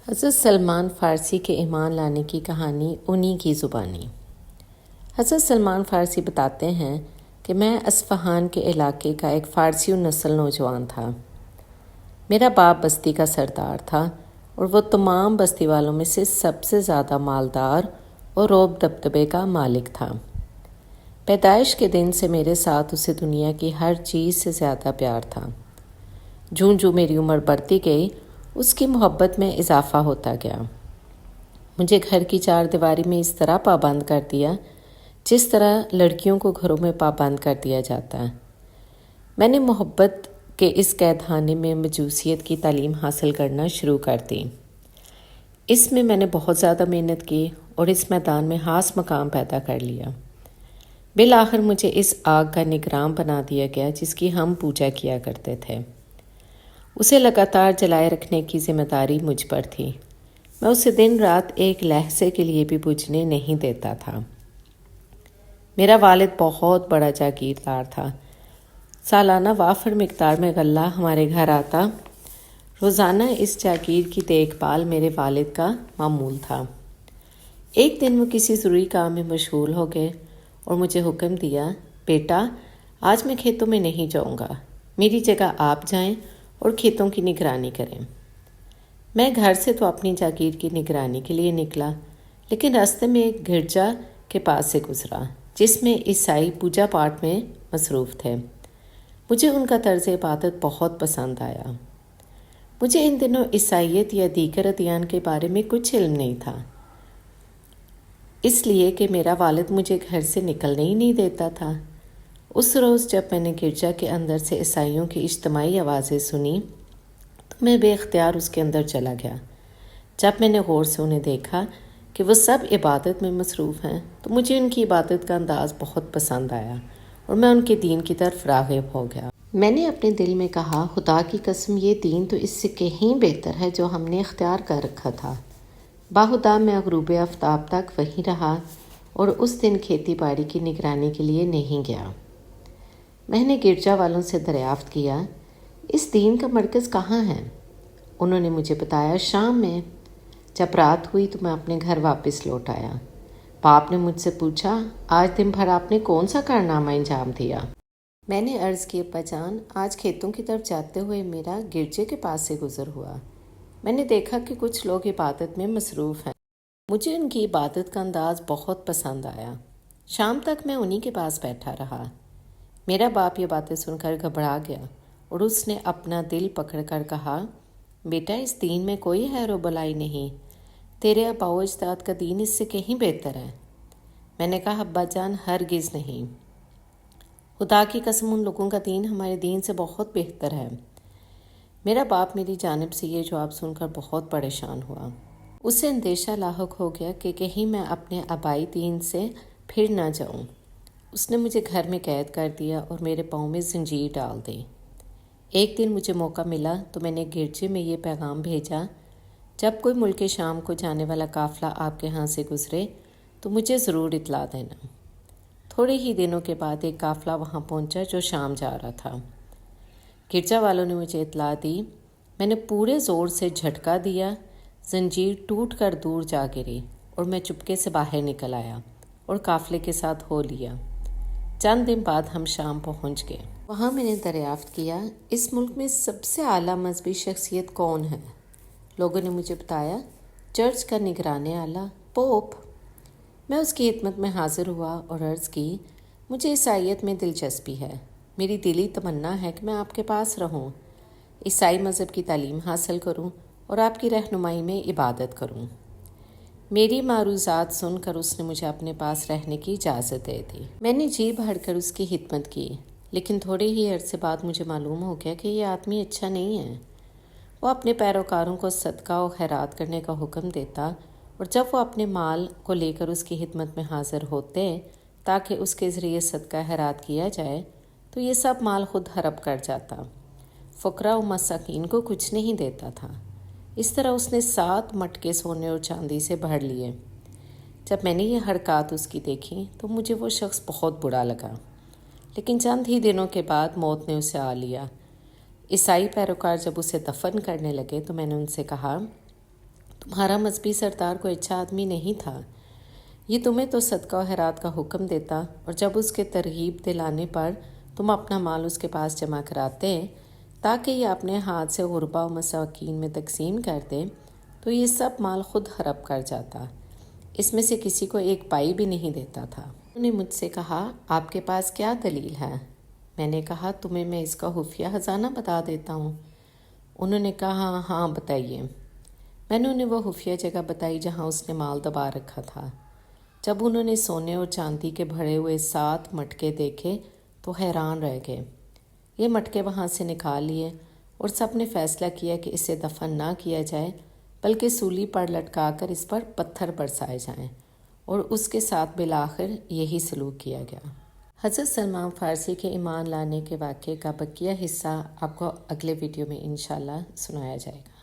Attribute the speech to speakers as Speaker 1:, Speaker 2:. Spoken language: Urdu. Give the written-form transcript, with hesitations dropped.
Speaker 1: حضرت سلمان فارسی کے ایمان لانے کی کہانی انہی کی زبانی۔ حضرت سلمان فارسی بتاتے ہیں کہ میں اصفہان کے علاقے کا ایک فارسی نسل نوجوان تھا۔ میرا باپ بستی کا سردار تھا اور وہ تمام بستی والوں میں سے سب سے زیادہ مالدار اور روب دبدبے کا مالک تھا۔ پیدائش کے دن سے میرے ساتھ اسے دنیا کی ہر چیز سے زیادہ پیار تھا۔ جوں جوں میری عمر بڑھتی گئی اس کی محبت میں اضافہ ہوتا گیا۔ مجھے گھر کی چار دیواری میں اس طرح پابند کر دیا جس طرح لڑکیوں کو گھروں میں پابند کر دیا جاتا ہے۔ میں نے محبت کے اس قید خانے میں مجوسیت کی تعلیم حاصل کرنا شروع کر دی۔ اس میں میں نے بہت زیادہ محنت کی اور اس میدان میں خاص مقام پیدا کر لیا۔ بالآخر مجھے اس آگ کا نگراں بنا دیا گیا جس کی ہم پوجا کیا کرتے تھے۔ اسے لگاتار جلائے رکھنے کی ذمہ داری مجھ پر تھی۔ میں اسے دن رات ایک لہجے کے لیے بھی بجھنے نہیں دیتا تھا۔ میرا والد بہت بڑا جاگیردار تھا۔ سالانہ وافر مقدار میں غلہ ہمارے گھر آتا۔ روزانہ اس جاگیر کی دیکھ بھال میرے والد کا معمول تھا۔ ایک دن وہ کسی ضروری کام میں مشغول ہو گئے اور مجھے حکم دیا، بیٹا آج میں کھیتوں میں نہیں جاؤں گا، میری جگہ آپ جائیں اور کھیتوں کی نگرانی کریں۔ میں گھر سے تو اپنی جاگیر کی نگرانی کے لیے نکلا، لیکن راستے میں ایک گرجا کے پاس سے گزرا جس میں عیسائی پوجا پاٹ میں مصروف تھے۔ مجھے ان کا طرز عبادت بہت پسند آیا۔ مجھے ان دنوں عیسائیت یا دیگر ادیان کے بارے میں کچھ علم نہیں تھا، اس لیے کہ میرا والد مجھے گھر سے نکلنے ہی نہیں دیتا تھا۔ اس روز جب میں نے گرجا کے اندر سے عیسائیوں کی اجتماعی آوازیں سنی تو میں بے اختیار اس کے اندر چلا گیا۔ جب میں نے غور سے انہیں دیکھا کہ وہ سب عبادت میں مصروف ہیں تو مجھے ان کی عبادت کا انداز بہت پسند آیا اور میں ان کے دین کی طرف راغب ہو گیا۔ میں نے اپنے دل میں کہا، خدا کی قسم یہ دین تو اس سے کہیں بہتر ہے جو ہم نے اختیار کر رکھا تھا۔ باخدا میں غروب آفتاب تک وہیں رہا اور اس دن کھیتی باڑی کی نگرانی کے لیے نہیں گیا۔ میں نے گرجا والوں سے دریافت کیا، اس دین کا مرکز کہاں ہے؟ انہوں نے مجھے بتایا، شام میں۔ جب رات ہوئی تو میں اپنے گھر واپس لوٹ آیا۔ باپ نے مجھ سے پوچھا، آج دن بھر آپ نے کون سا کارنامہ انجام دیا؟ میں نے عرض کی، ابا جان آج کھیتوں کی طرف جاتے ہوئے میرا گرجے کے پاس سے گزر ہوا۔ میں نے دیکھا کہ کچھ لوگ عبادت میں مصروف ہیں۔ مجھے ان کی عبادت کا انداز بہت پسند آیا۔ شام تک میں انہی کے پاس بیٹھا رہا۔ میرا باپ یہ باتیں سن کر گھبرا گیا اور اس نے اپنا دل پکڑ کر کہا، بیٹا اس دین میں کوئی خیر و بلائی نہیں، تیرے آباء و اجداد کا دین اس سے کہیں بہتر ہے۔ میں نے کہا، ابا جان ہرگز نہیں، خدا کی قسم ان لوگوں کا دین ہمارے دین سے بہت بہتر ہے۔ میرا باپ میری جانب سے یہ جواب سن کر بہت پریشان ہوا۔ اسے اندیشہ لاحق ہو گیا کہ کہیں میں اپنے آبائی دین سے پھر نہ جاؤں۔ اس نے مجھے گھر میں قید کر دیا اور میرے پاؤں میں زنجیر ڈال دی۔ ایک دن مجھے موقع ملا تو میں نے گرجے میں یہ پیغام بھیجا، جب کوئی ملک شام کو جانے والا قافلہ آپ کے ہاں سے گزرے تو مجھے ضرور اطلاع دینا۔ تھوڑے ہی دنوں کے بعد ایک قافلہ وہاں پہنچا جو شام جا رہا تھا۔ گرجا والوں نے مجھے اطلاع دی، میں نے پورے زور سے جھٹکا دیا، زنجیر ٹوٹ کر دور جا گری اور میں چپکے سے باہر نکل آیا اور قافلے کے ساتھ ہو لیا۔ چند دن بعد ہم شام پہنچ گئے۔ وہاں میں نے دریافت کیا، اس ملک میں سب سے اعلیٰ مذہبی شخصیت کون ہے؟ لوگوں نے مجھے بتایا، چرچ کا نگران اعلیٰ پوپ۔ میں اس کی خدمت میں حاضر ہوا اور عرض کی، مجھے عیسائیت میں دلچسپی ہے، میری دلی تمنا ہے کہ میں آپ کے پاس رہوں، عیسائی مذہب کی تعلیم حاصل کروں اور آپ کی رہنمائی میں عبادت کروں۔ میری معروضات سن کر اس نے مجھے اپنے پاس رہنے کی اجازت دے دی۔ میں نے جی بھر کر اس کی خدمت کی، لیکن تھوڑے ہی عرصے بعد مجھے معلوم ہو گیا کہ یہ آدمی اچھا نہیں ہے۔ وہ اپنے پیروکاروں کو صدقہ و خیرات کرنے کا حکم دیتا اور جب وہ اپنے مال کو لے کر اس کی خدمت میں حاضر ہوتے تاکہ اس کے ذریعے صدقہ خیرات کیا جائے تو یہ سب مال خود ہڑپ کر جاتا، فقراء و مساکین کو کچھ نہیں دیتا تھا۔ اس طرح اس نے 7 مٹکے سونے اور چاندی سے بھر لیے۔ جب میں نے یہ حرکات اس کی دیکھی تو مجھے وہ شخص بہت برا لگا، لیکن چند ہی دنوں کے بعد موت نے اسے آ لیا۔ عیسائی پیروکار جب اسے دفن کرنے لگے تو میں نے ان سے کہا، تمہارا مذہبی سردار کوئی اچھا آدمی نہیں تھا، یہ تمہیں تو صدقہ و خیرات کا حکم دیتا، اور جب اس کے ترغیب دلانے پر تم اپنا مال اس کے پاس جمع کراتے تاکہ یہ اپنے ہاتھ سے غربا و مساکین میں تقسیم کر دے، تو یہ سب مال خود ہڑپ کر جاتا، اس میں سے کسی کو ایک پائی بھی نہیں دیتا تھا۔ انہوں نے مجھ سے کہا، آپ کے پاس کیا دلیل ہے؟ میں نے کہا، تمہیں میں اس کا خفیہ خزانہ بتا دیتا ہوں۔ انہوں نے کہا، ہاں بتائیے۔ میں نے انہیں وہ خفیہ جگہ بتائی جہاں اس نے مال دبا رکھا تھا۔ جب انہوں نے سونے اور چاندی کے بھرے ہوئے 7 مٹکے دیکھے تو حیران رہ گئے۔ یہ مٹکے وہاں سے نکال لیے اور سب نے فیصلہ کیا کہ اسے دفن نہ کیا جائے بلکہ سولی پر لٹکا کر اس پر پتھر برسائے جائیں، اور اس کے ساتھ بالآخر یہی سلوک کیا گیا۔ حضرت سلمان فارسی کے ایمان لانے کے واقعے کا بقیہ حصہ آپ کو اگلے ویڈیو میں انشاءاللہ سنایا جائے گا۔